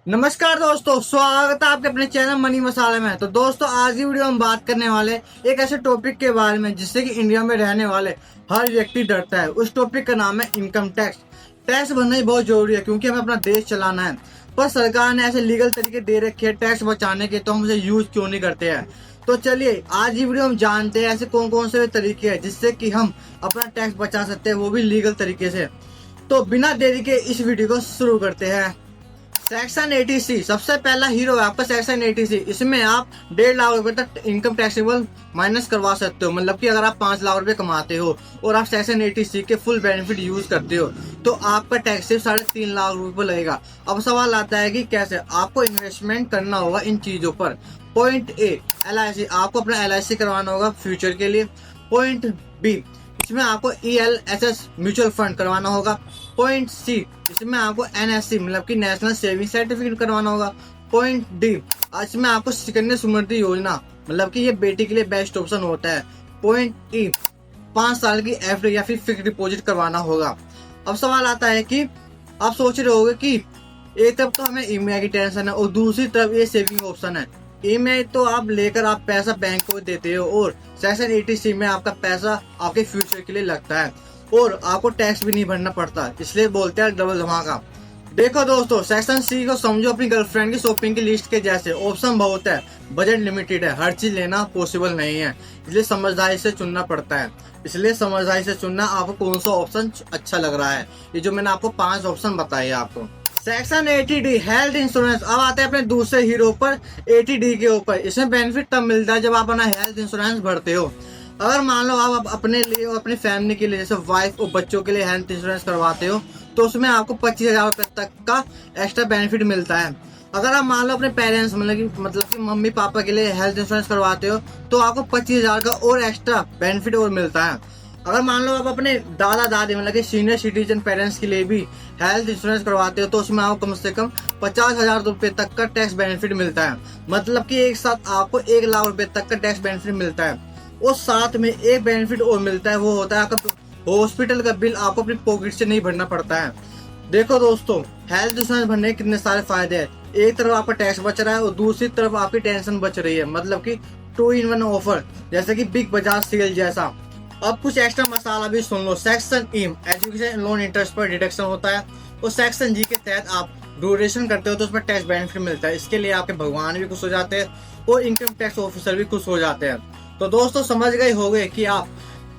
नमस्कार दोस्तों, स्वागत है आपके अपने चैनल मनी मसाले में। तो दोस्तों, आज की वीडियो हम बात करने वाले एक ऐसे टॉपिक के बारे में जिससे कि इंडिया में रहने वाले हर व्यक्ति डरता है। उस टॉपिक का नाम है इनकम टैक्स। टैक्स भरना ही बहुत जरूरी है क्योंकि हमें अपना देश चलाना है, पर सरकार ने ऐसे लीगल तरीके दे रखे हैं टैक्स बचाने के, तो हम उसे यूज क्यों नहीं करते हैं। तो चलिए आज की वीडियो हम जानते हैं ऐसे कौन कौन से तरीके हैं जिससे कि हम अपना टैक्स बचा सकते हैं, वो भी लीगल तरीके से। तो बिना देरी के इस वीडियो को शुरू करते हैं। सेक्शन 80C सबसे पहला हीरो है आपका सेक्शन 80C। इसमें आप 1.5 लाख रुपए तक इनकम टैक्सेबल माइनस करवा सकते हो। मतलब कि अगर आप 5 लाख रुपए कमाते हो और आप सेक्शन 80C के फुल बेनिफिट यूज करते हो तो आपका टैक्स सिर्फ 3.5 लाख रुपए लगेगा। अब सवाल आता है कि कैसे। आपको इन्वेस्टमेंट करना होगा इन चीजों पर। Point A, LIC। आपको अपना LIC करवाना होगा फ्यूचर के लिए। पॉइंट बी, इसमें आपको ELSS म्यूचुअल फंड करवाना होगा। पॉइंट सी, इसमें आपको NSC मतलब कि नेशनल सेविंग सर्टिफिकेट करवाना होगा। पॉइंट डी, इसमें आपको सुकन्या समृद्धि योजना मतलब कि ये बेटी के लिए बेस्ट ऑप्शन होता है। पॉइंट ई, 5 साल की FD या फिर फिक्स डिपॉजिट करवाना होगा। अब सवाल आता है कि आप सोच रहे होगे कि एक तरफ तो हमें EMI की टेंशन है और दूसरी तरफ ये सेविंग ऑप्शन है। EMI तो आप लेकर आप पैसा बैंक को देते हो और सेक्शन 80C में आपका पैसा आपके फ्यूचर के लिए लगता है और आपको टैक्स भी नहीं भरना पड़ता, इसलिए बोलते हैं डबल धमाका। देखो दोस्तों, सेक्शन सी को समझो अपनी गर्लफ्रेंड की शॉपिंग की लिस्ट के जैसे। ऑप्शन बहुत है, बजट लिमिटेड है, हर चीज लेना पॉसिबल नहीं है, इसलिए समझदारी से चुनना पड़ता है। इसलिए समझदारी से चुनना आपको कौन सा ऑप्शन अच्छा लग रहा है। ये जो मैंने आपको 5 ऑप्शन बताए आपको। Section 80D health insurance. अब आते हैं अपने दूसरे हीरो पर 80D के ऊपर। इसमें बेनिफिट तब मिलता है जब आप अपना हेल्थ इंश्योरेंस भरते हो। अगर मान लो आप अपने लिए और अपनी फैमिली के लिए जैसे वाइफ और बच्चों के लिए हेल्थ इंश्योरेंस करवाते हो तो उसमें आपको 25,000 रुपए तक का एक्स्ट्रा बेनिफिट मिलता है। अगर आप मान लो अपने पेरेंट्स मतलब कि मम्मी पापा के लिए हेल्थ इंश्योरेंस करवाते हो तो आपको 25,000 का और एक्स्ट्रा बेनिफिट और मिलता है। अगर मान लो आप अपने दादा दादी मतलब कि सीनियर सिटीजन पेरेंट्स के लिए भी हेल्थ इंश्योरेंस करवाते हो तो उसमें आपको कम से कम 50,000 रुपए तक का टैक्स बेनिफिट मिलता है। मतलब कि एक साथ आपको 1 लाख रुपए तक का टैक्स बेनिफिट मिलता है। और साथ में एक बेनिफिट और मिलता है, वो होता है आपका हॉस्पिटल का बिल आपको अपनी पॉकेट से नहीं भरना पड़ता है। देखो दोस्तों, हेल्थ इंश्योरेंस भरने के कितने सारे फायदे हैं। एक तरफ आपका टैक्स बच रहा है और दूसरी तरफ आपकी टेंशन बच रही है। मतलब कि 2 in 1 ऑफर, जैसे कि बिग बाजार सेल जैसा। अब कुछ एक्स्ट्रा मसाला भी सुन लो। Section E, education loan interest पर डिडक्शन होता है और सेक्शन जी के तहत आप ड्यूरेशन करते हो तो उसमें टैक्स बेनिफिट मिलता है। इसके लिए आपके भगवान भी खुश हो जाते हैं और इनकम टैक्स ऑफिसर भी खुश हो जाते हैं। तो दोस्तों, समझ गए होंगे कि आप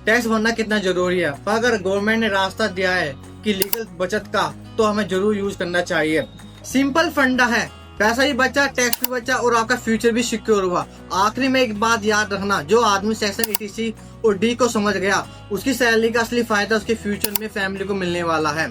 टैक्स भरना कितना जरूरी है। पर अगर गवर्नमेंट ने रास्ता दिया है कि लीगल बचत का, तो हमें जरूर यूज करना चाहिए। सिंपल फंडा है, पैसा भी बचा, टैक्स भी बचा और आपका फ्यूचर भी सिक्योर हुआ। आखिरी में एक बात याद रखना, जो आदमी सेक्शन 80C और D को समझ गया उसकी सैलरी का असली फायदा उसके फ्यूचर में फैमिली को मिलने वाला है।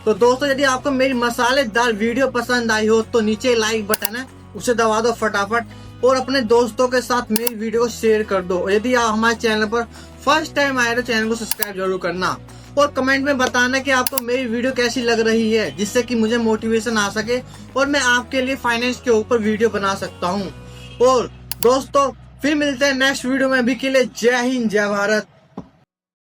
तो दोस्तों, यदि आपको मेरी मसालेदार वीडियो पसंद आई हो तो नीचे लाइक बटन है उसे दबा दो फटाफट और अपने दोस्तों के साथ मेरी वीडियो को शेयर कर दो। यदि आप हमारे चैनल पर फर्स्ट टाइम आए तो चैनल को सब्सक्राइब जरूर करना और कमेंट में बताना कि आपको मेरी वीडियो कैसी लग रही है, जिससे कि मुझे मोटिवेशन आ सके और मैं आपके लिए फाइनेंस के ऊपर वीडियो बना सकता हूँ। और दोस्तों, फिर मिलते हैं नेक्स्ट वीडियो में। अभी के लिए जय हिंद, जय भारत।